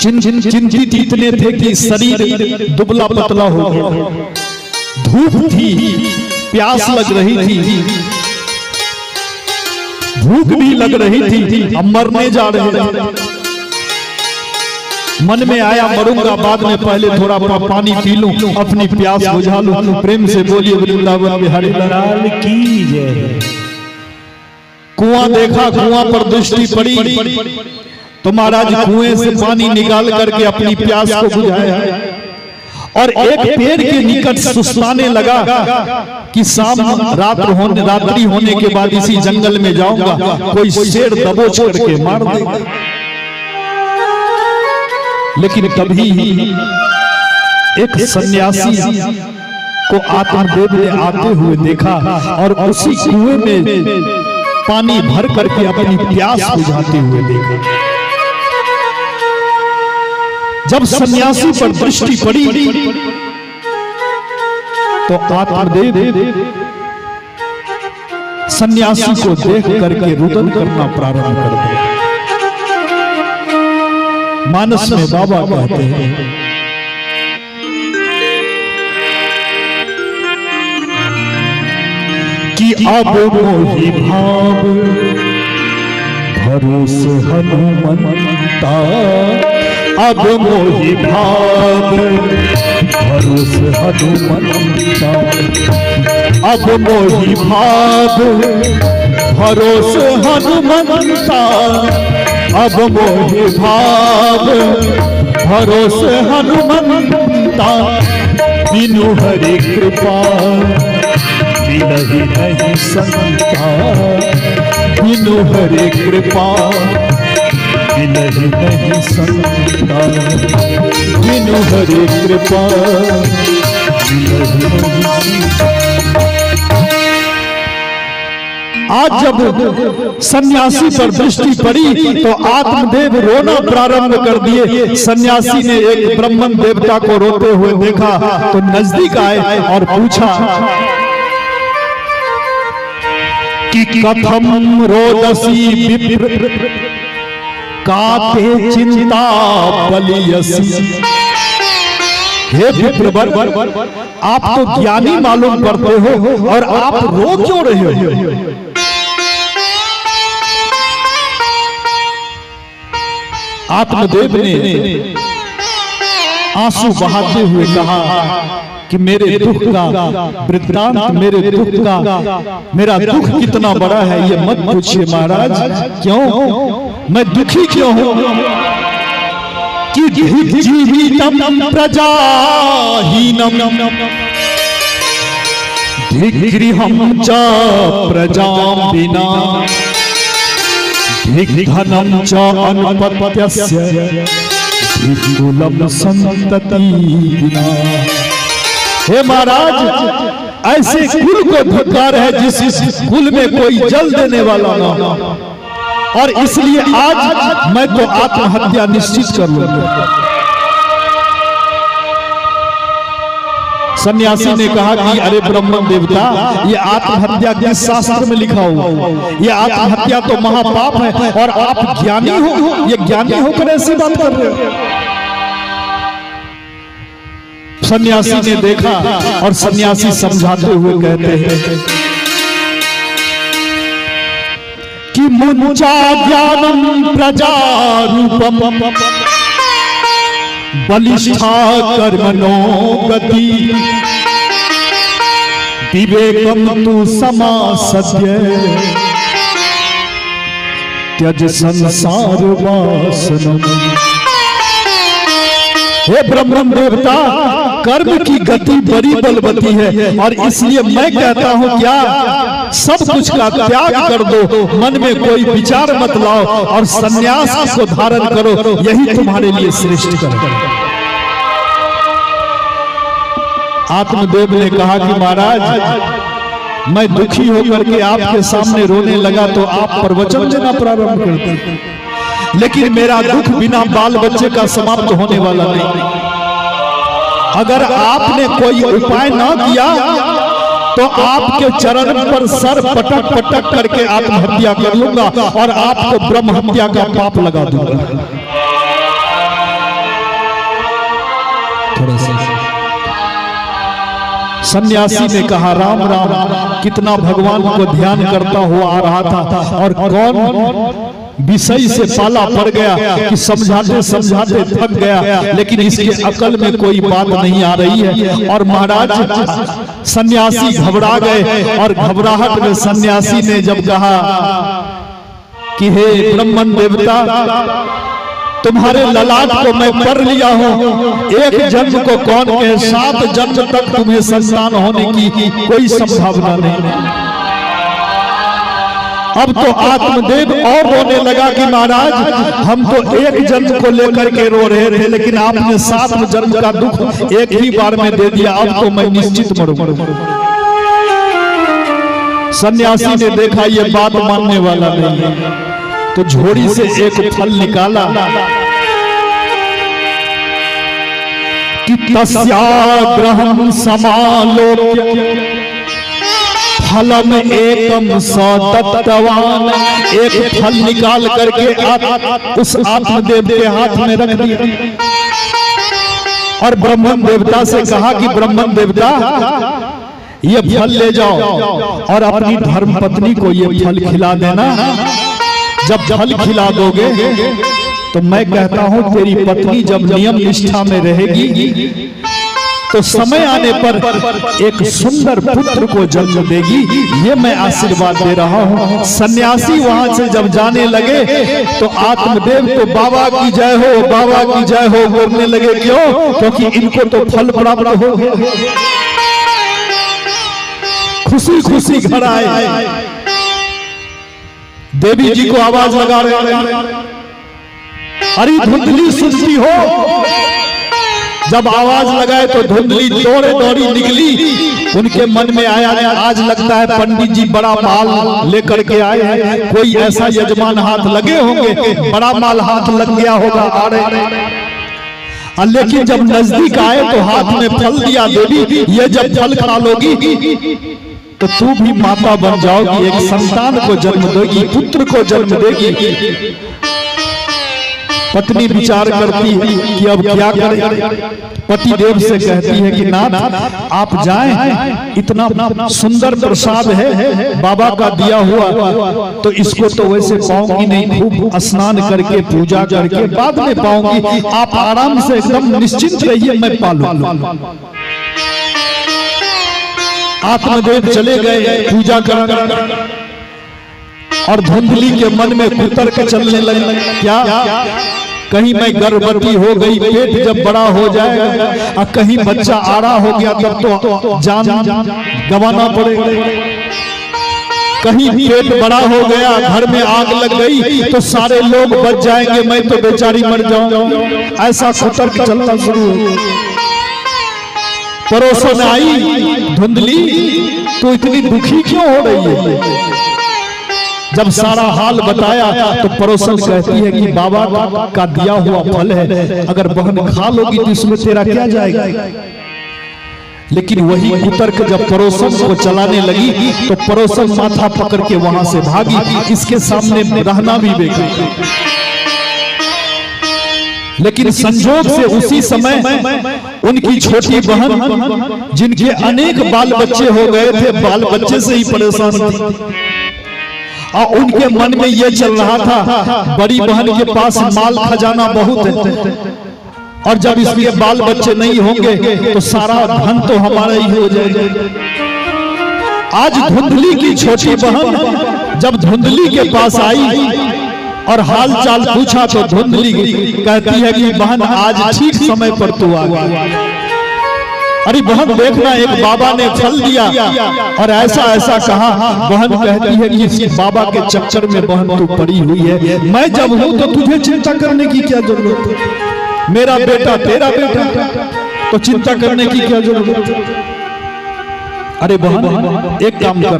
चिंतित इतने थे कि शरीर दुबला पतला हो गया। धूप थी, प्यास लग रही थी, भूख भी लग रही थी, अब मरने जा रहे थे। मन में आया मरूंगा बाद में, पहले थोड़ा पानी पी लूं, अपनी प्यास बुझा लूं। प्रेम से बोलिए वृंदावन बिहारी लाल की जय। कुआं देखा, कुआं पर दृष्टि पड़ी तो महाराज कुएं से पानी निकाल करके अपनी प्यास को बुझाया और एक पेड़ के निकट सुस्ताने लगा कि शाम रात्रि होने के बाद इसी जंगल में जाऊंगा, कोई शेर दबोच करके मार देगा। लेकिन तभी एक सन्यासी को आत्मदेव ने आते हुए देखा और उसी कुएं में पानी भर करके अपनी प्यास बुझाते हुए देखा। जब सन्यासी पर दृष्टि पड़ी तो आत्मदेव सन्यासी को देख करके रुदन करना प्रारंभ कर दिया। मानस में बाबा कहते हैं कि अब मोहि भाव भरोसे हनुमंता, अब मोहि भाव भरोसे हनुमंता, अब मोहि भाव भरोसे हनुमंता, अब मोहि भाव भरोसे हनुमंता, बिनु हरि कृपा मिलहि नहीं संता, बिनु हरि कृपा मिलहि नहीं संता, बिनु हरि कृपा मिलहि नहीं संता। आज जब सन्यासी पर दृष्टि पड़ी तो आत्मदेव रोना प्रारंभ कर दिए। सन्यासी ने एक ब्रह्मन देवता को रोते हुए देखा तो नजदीक आए और पूछा कि कथम रोदसी विप्र काते चिंता बलियसी। हे विप्रवर, आप तो ज्ञानी मालूम पड़ते हो और आप रो क्यों रहे हो? आत्मदेव ने आंसू बहाते हुए कहा कि मेरे दुख का वृत्तांत, मेरे दुख का, मेरा दुख कितना बड़ा है ये मत पूछिए महाराज। क्यों मैं दुखी क्यों हूं? कि जीवितम प्रजाहीनम धिगृहं च प्रजां विना, धिग्धनं च अनुपत्यस्य, धिग्कुलं संतति विना। हे महाराज, ऐसे कुल को धिक्कार है जिस कुल में कोई जल देने वाला ना हो, और इसलिए आज मैं तो आत्महत्या निश्चित कर लूंगा। सन्यासी ने कहा कि अरे ब्रह्मन देवता, ये आत्महत्या किस शास्त्र में लिखा हुआ? ये आत्महत्या तो महापाप है और आप ज्ञानी हो, ये ज्ञानी होकर ऐसी बात कर रहे हो। सन्यासी ने देखा और सन्यासी समझाते हुए कहते हैं कि मुंचा ज्ञानम प्रजारूपम बलिष्ठा कर्मणो गति, विवेकम तु समासद्य, त्यज संसार वासनम। हे ब्रह्मन देवता, कर्म की गति बड़ी बलवती है और इसलिए मैं कहता हूं क्या सब कुछ का त्याग कर दो, मन में कोई विचार मत लाओ और सन्यास को धारण करो, यही तुम्हारे लिए श्रेष्ठ करो। आत्मदेव ने कहा कि महाराज, मैं दुखी होकर के आपके सामने रोने लगा तो आप प्रवचन देना प्रारंभ करते, लेकिन मेरा दुख बिना बाल बच्चे का समाप्त होने वाला नहीं। अगर आपने कोई उपाय ना किया तो आपके चरण पर सर पटक पटक करके आत्महत्या कर लूंगा और आपको ब्रह्म हत्या का पाप लगा दूंगा। सन्यासी ने कहा राम राम, कितना भगवान को ध्यान करता हुआ आ रहा था और कौन विषय से पाला पड़ गया कि समझाते समझाते थक गया, लेकिन इसके अकल में कोई बात नहीं आ रही है। और महाराज सन्यासी घबरा गए और घबराहट में सन्यासी ने जब कहा कि हे ब्रह्मन देवता, तुम्हारे ललाट को मैं पढ़ लिया हूँ, एक जन्म को कौन कहे, 7 जन्म तक तुम्हें संतान होने की कोई संभावना नहीं। अब तो आत्मदेव और रोने लगा कि महाराज हम तो एक जन्म को लेकर के रो रहे थे, लेकिन आपने 7 जन्म का दुख एक ही बार में दे दिया, अब तो मैं निश्चित मरूंगा। सन्यासी ने देखा ये बात मानने वाला नहीं है, तो झोड़ी से एक फल निकाला कि तस्याग्रहं समालोक्य फलम एकम सततवान, एक फल निकाल करके उस आत्मदेव के हाथ में रख दिया और ब्रह्मन देवता से कहा कि ब्रह्मन देवता ये फल ले जाओ और अपनी धर्म पत्नी को ये फल खिला देना। जब फल खिला दोगे तो मैं कहता हूं तेरी पत्नी जब नियम निष्ठा में रहेगी तो समय आने पर एक सुंदर पुत्र को जन्म देगी, ये मैं आशीर्वाद दे रहा हूँ। सन्यासी वहां से जब जाने लगे तो आत्मदेव तो बाबा की जय हो, बाबा की जय हो बोलने लगे। क्यों? क्योंकि इनको तो फल प्राप्त हो गया। खुशी खुशी घर आए, देवी जी को आवाज लगा रहे, अरे धुंधली सुनती हो। जब आवाज लगाए तो धुंधली दौड़े दौड़ी निकली। उनके मन में आया आज लगता है पंडित जी बड़ा माल लेकर के आए हैं, कोई ऐसा यजमान हाथ लगे होंगे, बड़ा माल हाथ लग गया होगा आ रहे। लेकिन जब नजदीक आए तो हाथ में फल दिया। देवी ये जब फल खा लोगी तो तू भी माता बन जाओगी, एक संतान को जन्म देगी, पुत्र को जन्म देगी। पत्नी विचार करती है कि अब क्या करें। पति देव से कहती है कि नाथ आप जाएं, इतना सुंदर प्रसाद है बाबा का दिया हुआ, तो इसको तो वैसे पाऊंगी नहीं, खूब स्नान करके पूजा करके बाद में पाऊंगी, आप आराम से एकदम निश्चिंत रहिए, मैं पालूंगा। आत्मदेव चले गए पूजा कर और धुंधली के मन में कुतर्क चलने लगे, क्या कहीं मैं गर्भवती हो गई, पेट जब बड़ा हो जाएगा और कहीं बच्चा आड़ा हो गया तब तो जान गंवाना पड़ेगा। कहीं पेट बड़ा हो गया, घर में आग लग गई तो सारे लोग बच जाएंगे, मैं तो बेचारी मर जाऊंगा। ऐसा कुतर्क चलना शुरू हो। पड़ोसन आई, धुंधली तो इतनी दुखी क्यों हो रही है? जब सारा हाल बताया तो पड़ोसन कहती है कि बाबा का दिया हुआ फल है, अगर बहन खा लोगी तो इसमें तेरा क्या जाएगा। लेकिन वही कुतर्क जब पड़ोसन को चलाने लगी तो पड़ोसन माथा पकड़ के वहां से भागी, इसके सामने रहना भी बेकार। लेकिन संजोग से उसी समय उनकी छोटी बहन, जिनके अनेक बाल बच्चे हो गए थे, बाल बच्चे से ही परेशान थी और उनके मन में यह चल रहा था बड़ी बहन के पास माल खजाना बहुत है और जब इसके बाल बच्चे नहीं होंगे तो सारा धन तो हमारा ही हो जाएगा। आज धुंधली की छोटी बहन जब धुंधली के पास आई और हाल चाल पूछा तो धुंधली कहती है कि बहन आज ठीक समय पर तू आ गई। अरे बहन देखना, एक बाबा ने फल दिया और ऐसा ऐसा कहा। बहन कहती है कि इस बाबा के चक्कर में बहन तू पड़ी हुई है, मैं जब हूं तो तुझे चिंता करने की क्या जरूरत है? मेरा बेटा तेरा बेटा, तो चिंता करने की क्या जरूरत है? अरे बहन एक काम कर,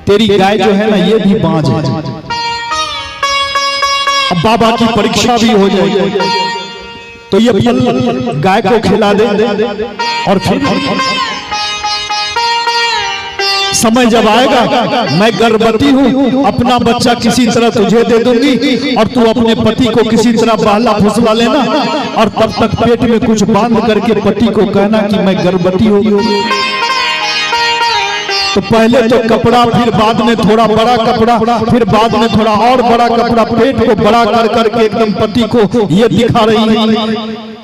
तेरी गाय जो है ना ये भी बांझ है, अब बाबा की परीक्षा भी हो जाएगी तो ये फल गाय को खिला दे और फिर समय जब आएगा मैं गर्भवती हूँ, अपना बच्चा किसी तरह तुझे दे दूंगी और तू अपने पति को किसी तरह बहला फुसला लेना और तब तक पेट में कुछ बांध करके पति को कहना कि मैं गर्भवती हो गई। तो पहले तो कपड़ा, फिर बाद में थोड़ा बड़ा कपड़ा, फिर बाद में थोड़ा और बड़ा कपड़ा, पेट को बड़ा कर करके एकदम पति को ये दिखा रही है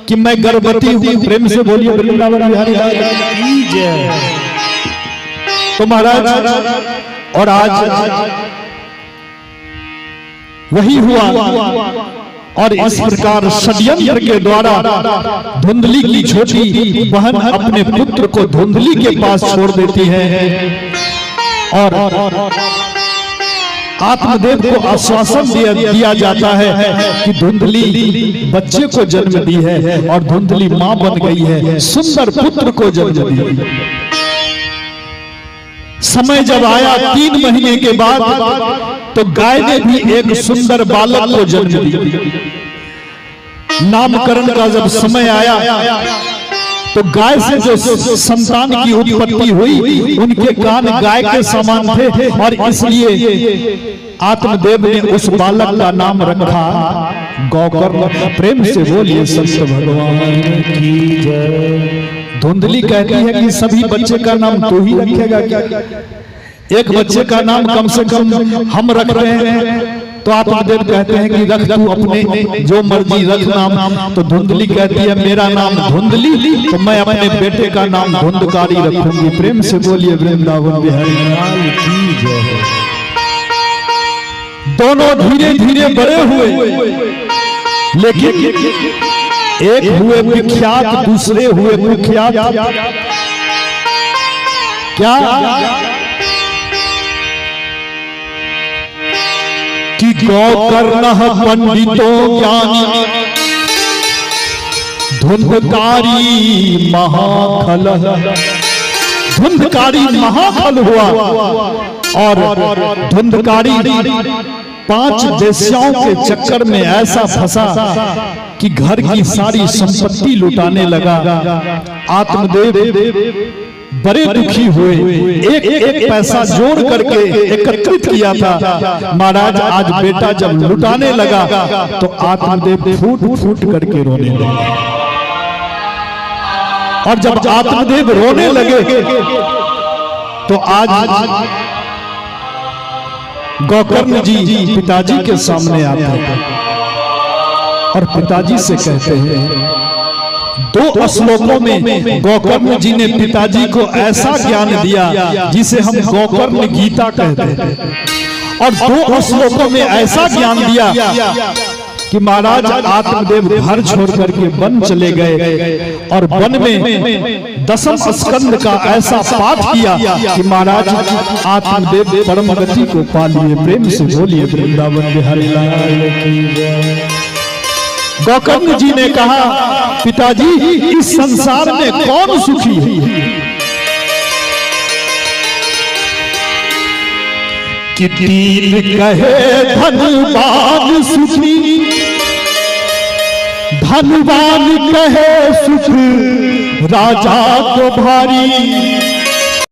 कि मैं गर्भवती हूँ। प्रेम से बोलिए वृंदावन बिहारी लाल की जय। तो महाराज और आज वही हुआ और इस प्रकार षड्यंत्र के द्वारा धुंधली की छोटी बहन अपने पुत्र को धुंधली के पास छोड़ देती है और आत्मदेव को आश्वासन दिया जाता है कि धुंधली बच्चे को जन्म दी है और धुंधली मां बन गई है, सुंदर पुत्र को जन्म दी। समय जब आया 3 महीने के बाद तो गाय ने भी एक सुंदर बालक को जन्म दिया। नामकरण का जब समय आया तो गाय से जो संतान की उत्पत्ति हुई उनके कान गाय के समान थे और इसलिए आत्मदेव ने उस बालक का नाम रखा गौकर्ण। प्रेम से बोलिए संत भगवान की जय। धुंधली कहती है कि सभी बच्चे का नाम तू ही रखेगा क्या? एक बच्चे का नाम कम से कम हम रख रहे हैं। तो आत्मदेव कहते हैं कि रख तू अपने जो मर्जी रख नाम। तो धुंधली कहती है मेरा नाम धुंधली, तो मैं अपने बेटे का नाम धुंधकारी रखूंगी। प्रेम से बोलिए वृंदावन बिहारी लाल की जय। दोनों धीरे धीरे बड़े हुए, लेकिन एक हुए विख्यात, दूसरे हुए कुख्यात। क्या कि गौकर्ण पंडितों ज्ञानी धुंधकारी महाखल। धुंधकारी महाखल हुआ और धुंधकारी 5 देश्याओं के चक्कर में ऐसा फंसा कि घर की सारी संपत्ति लुटाने लगा। आत्मदेव बड़े दुखी हुए, एक पैसा जोड़ करके एकत्रित किया था। महाराज आज बेटा जब लुटाने लगा तो आत्मदेव फूट फूट करके रोने लगे। और जब आत्मदेव रोने लगे तो आज गौकर्ण जी पिताजी के सामने आते हैं और पिताजी से कहते हैं। 2 श्लोकों में गौकर्ण जी ने पिताजी को ऐसा ज्ञान दिया जिसे हम गौकर्ण गीता कहते हैं। और 2 श्लोकों में ऐसा ज्ञान दिया कि महाराज आत्मदेव घर छोड़ करके वन चले गए और वन में 10वीं स्कंद का ऐसा पाठ किया कि महाराज आत्मदेव परम गति को पा लिए। प्रेम से बोलिए वृंदावन बिहारी लाल की जय। गौकर्ण जी ने कहा पिताजी इस संसार में कौन सुखी है? कि 3 कहे धनवान सुखी, धनवान कहे सुख राजा को भारी।